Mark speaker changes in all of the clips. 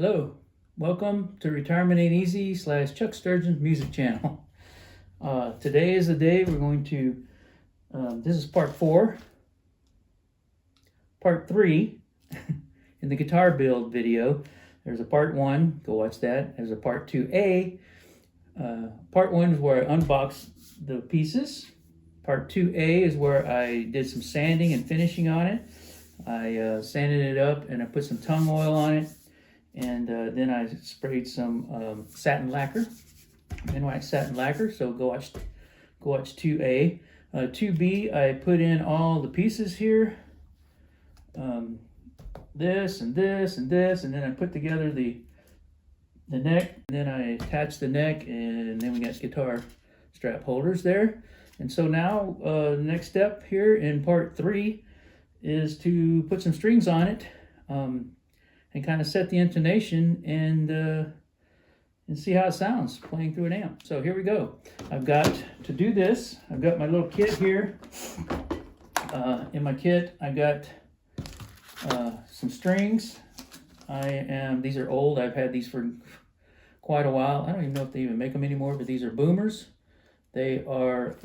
Speaker 1: Hello, welcome to Retirement Ain't Easy / Chuck Sturgeon's music channel. Today is the day we're going to, this is part 4. Part 3 in the guitar build video. There's a part 1, go watch that. There's a part 2A. Part 1 is where I unboxed the pieces. Part 2A is where I did some sanding and finishing on it. I sanded it up and I put some tongue oil on it. And then I sprayed some satin lacquer, NYX satin lacquer. So go watch 2A. 2B, I put in all the pieces here. This and this and this, and then I put together the neck. And then I attached the neck, and then we got guitar strap holders there. And so now the next step here in part 3 is to put some strings on it. And kind of set the intonation and see how it sounds playing through an amp. So here we go. I've got to do this. I've got my little kit here. In my kit, I got some strings. These are old. I've had these for quite a while. I don't even know if they even make them anymore, but these are boomers. They are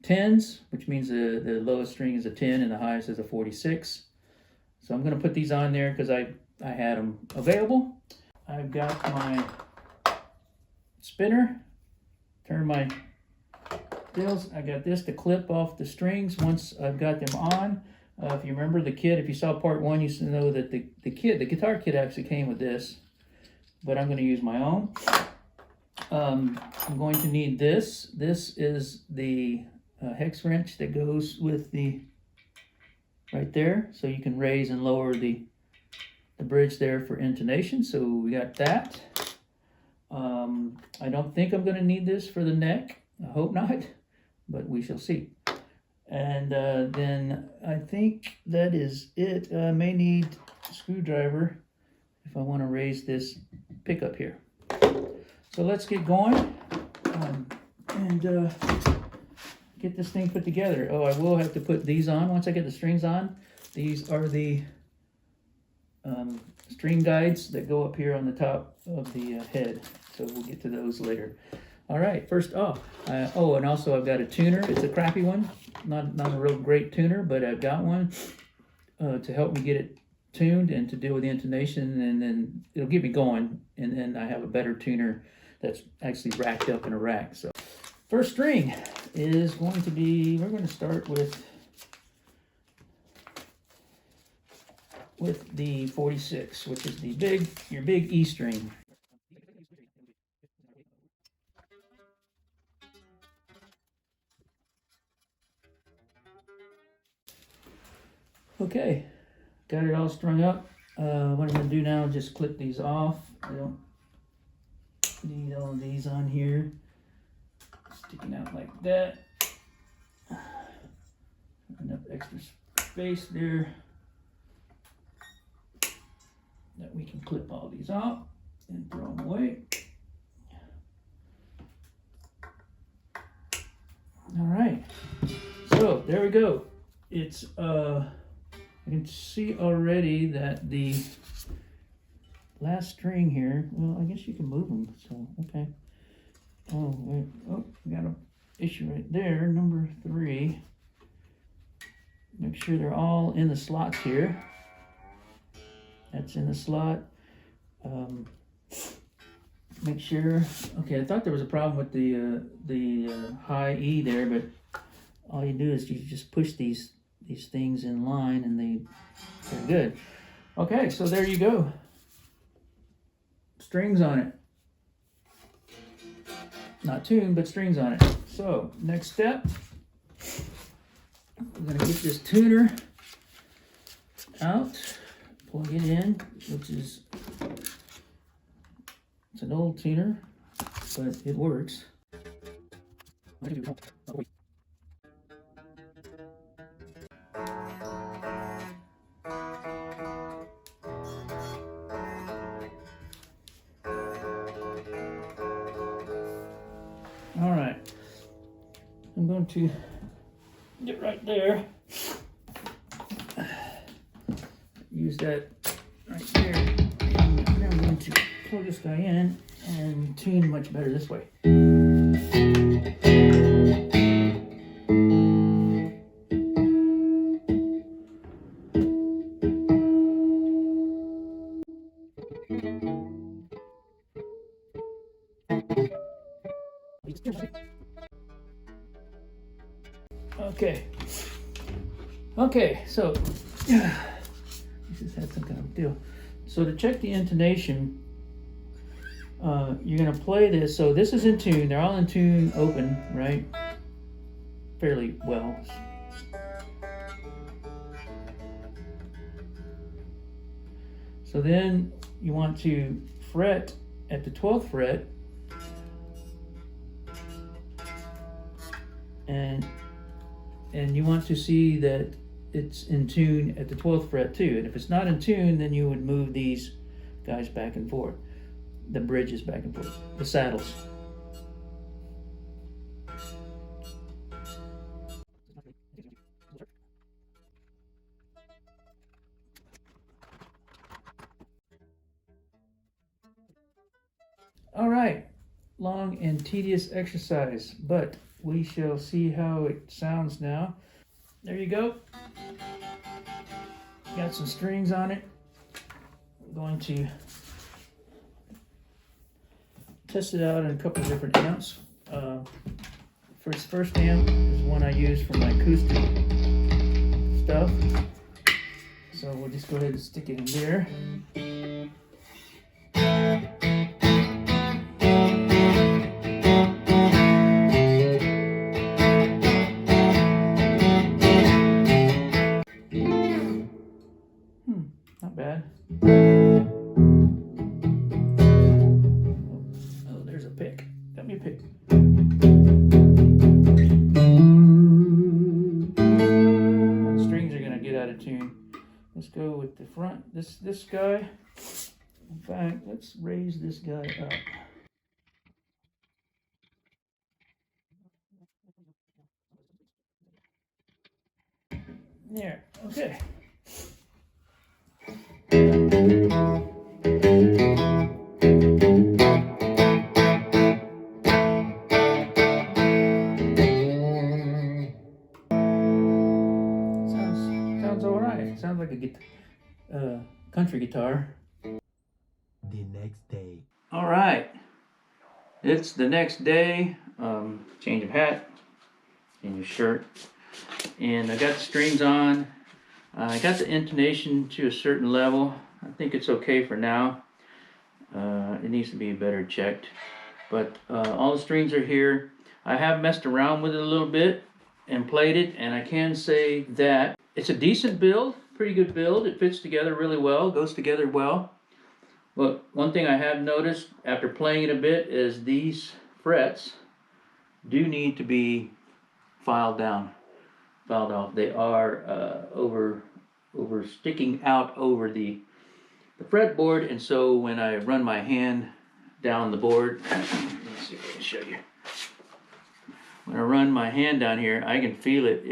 Speaker 1: 10s, which means the lowest string is a 10 and the highest is a 46. So I'm going to put these on there because I had them available. I've got my spinner. Turn my deals. I got this to clip off the strings once I've got them on. If you remember the kit, if you saw part 1, you should know that the guitar kit actually came with this. But I'm going to use my own. I'm going to need this. This is the hex wrench that goes with the right there, so you can raise and lower the bridge there for intonation. So we got that. I don't think I'm going to need this for the neck. I hope not, but we shall see. And then I think that is it. I may need a screwdriver if I want to raise this pickup here. So let's get going and get this thing put together. Oh, I will have to put these on once I get the strings on. These are the string guides that go up here on the top of the head. So we'll get to those later. All right, first off, oh, and also I've got a tuner. It's a crappy one, not a real great tuner, but I've got one to help me get it tuned and to deal with the intonation, and then it'll get me going. And then I have a better tuner that's actually racked up in a rack. So first string is going to be, we're going to start with the 46, which is your big E string. Okay, got it all strung up. What I'm going to do now is just clip these off. I don't need all of these on here sticking out like that. Enough extra space there that we can clip all these off and throw them away. All right, so there we go. It's I can see already that the last string here, well, I guess you can move them, so okay. Oh, wait, oh, we got an issue right there, number 3. Make sure they're all in the slots here. That's in the slot. Make sure, okay, I thought there was a problem with the high E there, but all you do is you just push these things in line and they're good. Okay, so there you go. Strings on it. Not tuned, but strings on it. So, next step, we're going to get this tuner out, plug it in, which is, it's an old tuner, but it works. All right, I'm going to get right there. Use that right there. And now I'm going to plug this guy in and tune much better this way. Okay, so this has had some kind of deal. So to check the intonation, you're gonna play this. So this is in tune. They're all in tune, open, right? Fairly well. So then you want to fret at the 12th fret, and you want to see that it's in tune at the 12th fret too. And if it's not in tune, then you would move these guys back and forth, the bridges back and forth, the saddles. All right, long and tedious exercise, but we shall see how it sounds now. There you go. Got some strings on it. I'm going to test it out in a couple of different amps. First amp is one I use for my acoustic stuff. So we'll just go ahead and stick it in there. Not bad. Oh, there's a pick. Got me a pick. The strings are gonna get out of tune. Let's go with the front. This guy. In fact, let's raise this guy up. There. Okay. Sounds all right. Sounds like a country guitar.
Speaker 2: The next day.
Speaker 1: All right. It's the next day. Change of hat, change of shirt, and I got the strings on. I got the intonation to a certain level. I think it's okay for now. It needs to be better checked. But all the strings are here. I have messed around with it a little bit and played it, and I can say that it's a decent build, pretty good build. It fits together really well, goes together well. But one thing I have noticed after playing it a bit is these frets do need to be filed off. They are over sticking out over the fretboard, and so when I run my hand down the board, let's see if I can show you. When I run my hand down here, I can feel it.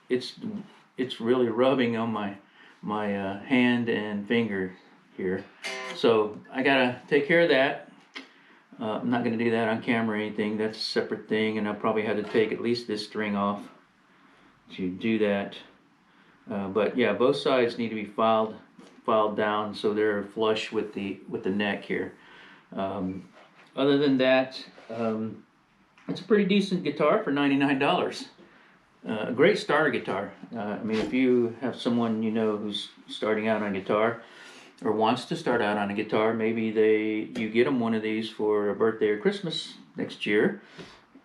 Speaker 1: It's really rubbing on my hand and finger here. So I gotta take care of that. I'm not gonna do that on camera or anything. That's a separate thing, and I'll probably have to take at least this string off to do that. But yeah, both sides need to be filed down so they're flush with the neck here. Other than that, it's a pretty decent guitar for $99. A great starter guitar. I mean, if you have someone you know who's starting out on guitar or wants to start out on a guitar, maybe you get them one of these for a birthday or Christmas next year,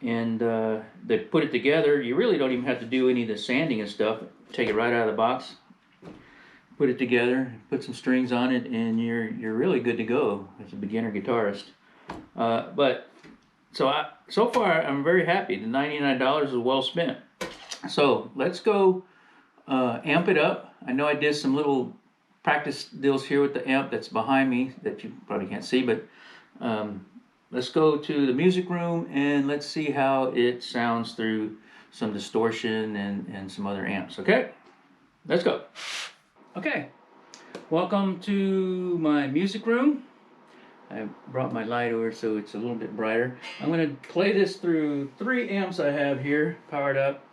Speaker 1: and they put it together. You really don't even have to do any of the sanding and stuff. Take it right out of the box, put it together, put some strings on it, and you're really good to go as a beginner guitarist. But so far I'm very happy. The $99 is well spent. So let's go amp it up. I know I did some little practice deals here with the amp that's behind me that you probably can't see, but let's go to the music room and let's see how it sounds through some distortion and some other amps. Okay, let's go. Okay, Welcome to my music room. I brought my light over so it's a little bit brighter. I'm going to play this through 3 amps I have here powered up.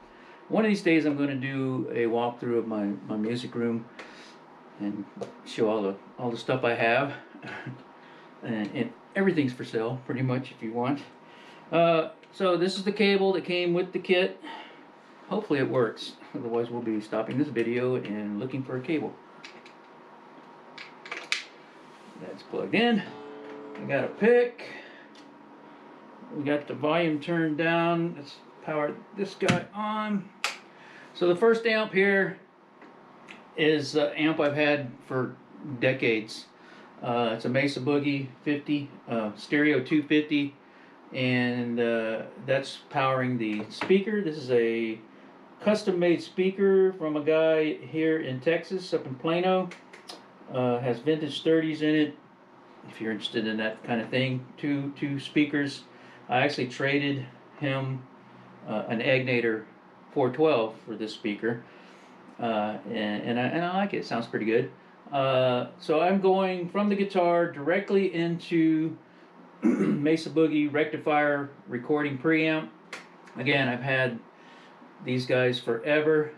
Speaker 1: One of these days I'm going to do a walkthrough of my music room and show all the stuff I have. and everything's for sale pretty much if you want. So this is the cable that came with the kit. Hopefully it works, otherwise we'll be stopping this video and looking for a cable. That's plugged in. I got a pick. We got the volume turned down. Let's power this guy on. So the first amp here is an amp I've had for decades. It's a Mesa Boogie 50, stereo 250, and that's powering the speaker. This is a custom-made speaker from a guy here in Texas, up in Plano. Has vintage 30s in it, if you're interested in that kind of thing. Two speakers. I actually traded him an Agnator 412 for this speaker, and I like it. It sounds pretty good. So I'm going from the guitar directly into Mesa Boogie rectifier recording preamp. Again, I've had these guys forever.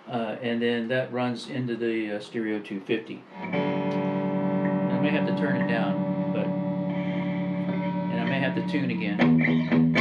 Speaker 1: And then that runs into the stereo 250. I may have to turn it down, and I may have to tune again.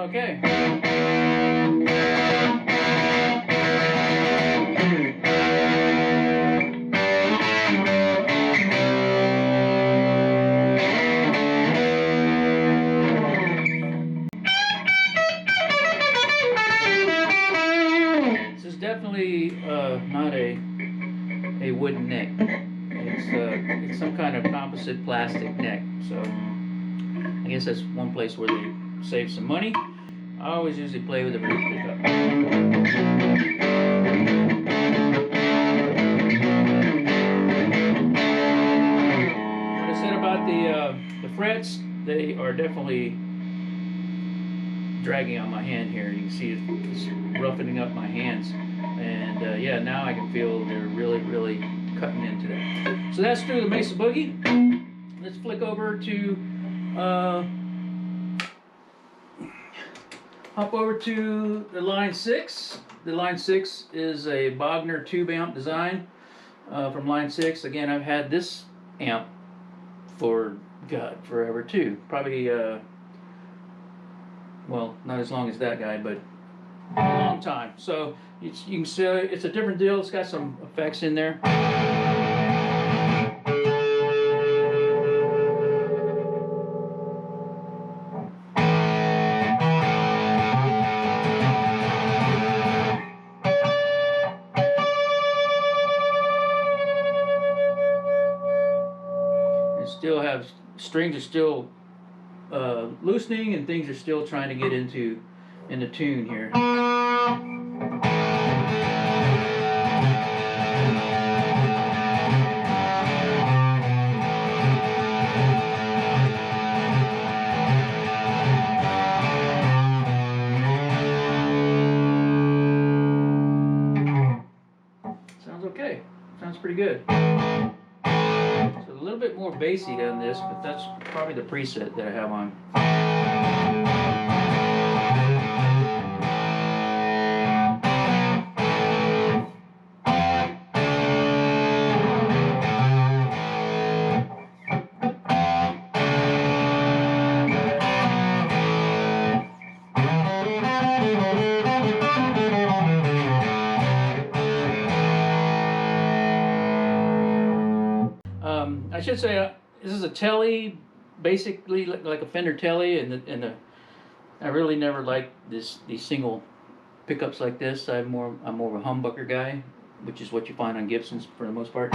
Speaker 1: Okay. This is definitely not a wooden neck. It's some kind of composite plastic neck. So I guess that's one place where they save some money. I always usually play with a bridge pickup. What I said about the frets, they are definitely dragging on my hand here. You can see it's roughening up my hands. And yeah, now I can feel they're really cutting into that. So that's through the Mesa Boogie. Let's flick over to hop over to the Line 6. The Line 6 is a Bogner tube amp design from Line 6. Again, I've had this amp for, God, forever too. Probably, well, not as long as that guy, but a long time. So you can see it's a different deal. It's got some effects in there. Still have strings are still loosening and things are still trying to get into tune here. Sounds okay. Sounds pretty good. A little bit more bassy than this, but that's probably the preset that I have on. I should say this is a Tele, basically like a Fender Tele, and I really never liked these single pickups like this. I'm more of a humbucker guy, which is what you find on Gibsons for the most part.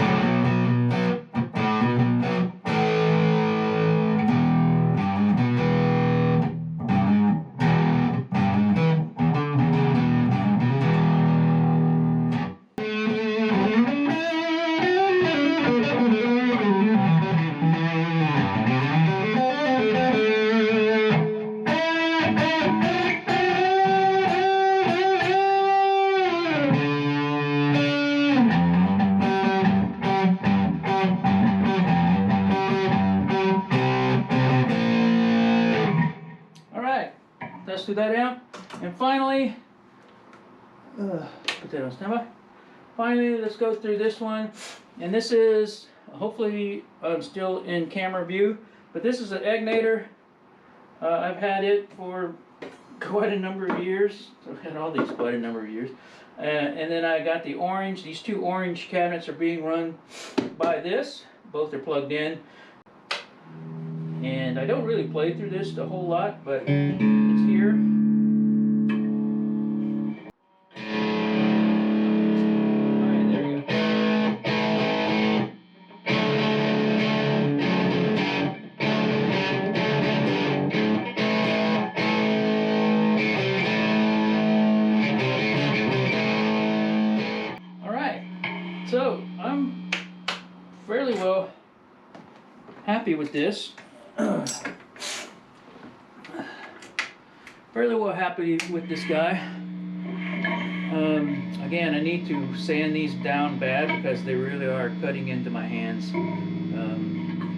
Speaker 1: Let's do that amp. And finally, put that on standby. Finally, let's go through this one. And this is, hopefully I'm still in camera view, but this is an Egnator. I've had it for quite a number of years. I've had all these quite a number of years. And then I got the orange. These two orange cabinets are being run by this. Both are plugged in. And I don't really play through this a whole lot, but it's here. Alright, there we go. Alright, so I'm fairly well happy with this. Fairly well happy with this guy. Again, I need to sand these down bad because they really are cutting into my hands.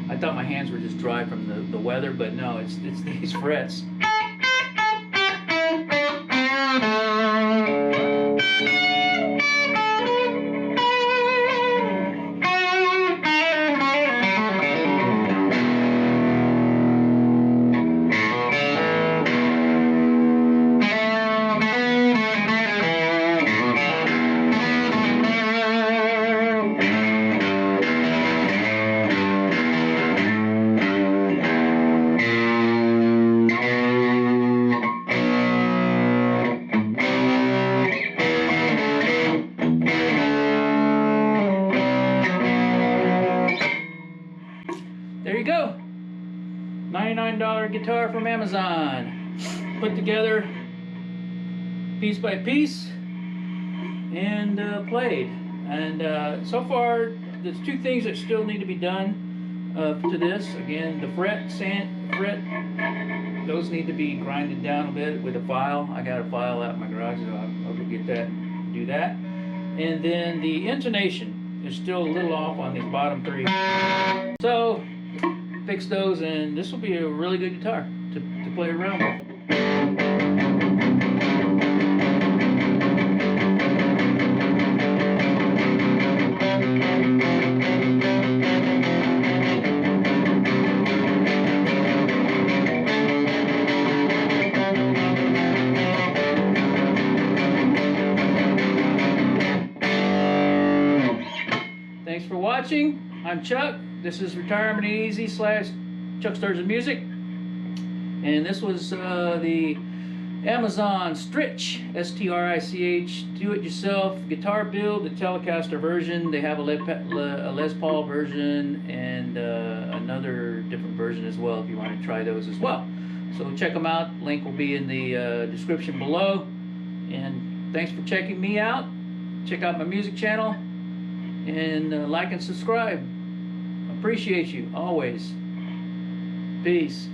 Speaker 1: I thought my hands were just dry from the weather, but no, it's these frets. There you go. $99 guitar from Amazon. Put together piece by piece and played. And so far, there's two things that still need to be done to this. Again, the fret, those need to be grinded down a bit with a file. I got a file out in my garage, so I'll go get that and do that. And then the intonation is still a little off on these bottom three. So, fix those, and this will be a really good guitar to play around with. Thanks for watching. I'm Chuck. This is Retirement Easy / Chuck Stars of Music, and this was the Amazon STRICH, S-T-R-I-C-H, do-it-yourself guitar build, the Telecaster version. They have a Les Paul version and another different version as well if you want to try those as well. So check them out. Link will be in the description below. And thanks for checking me out. Check out my music channel and like and subscribe. Appreciate you always. Peace.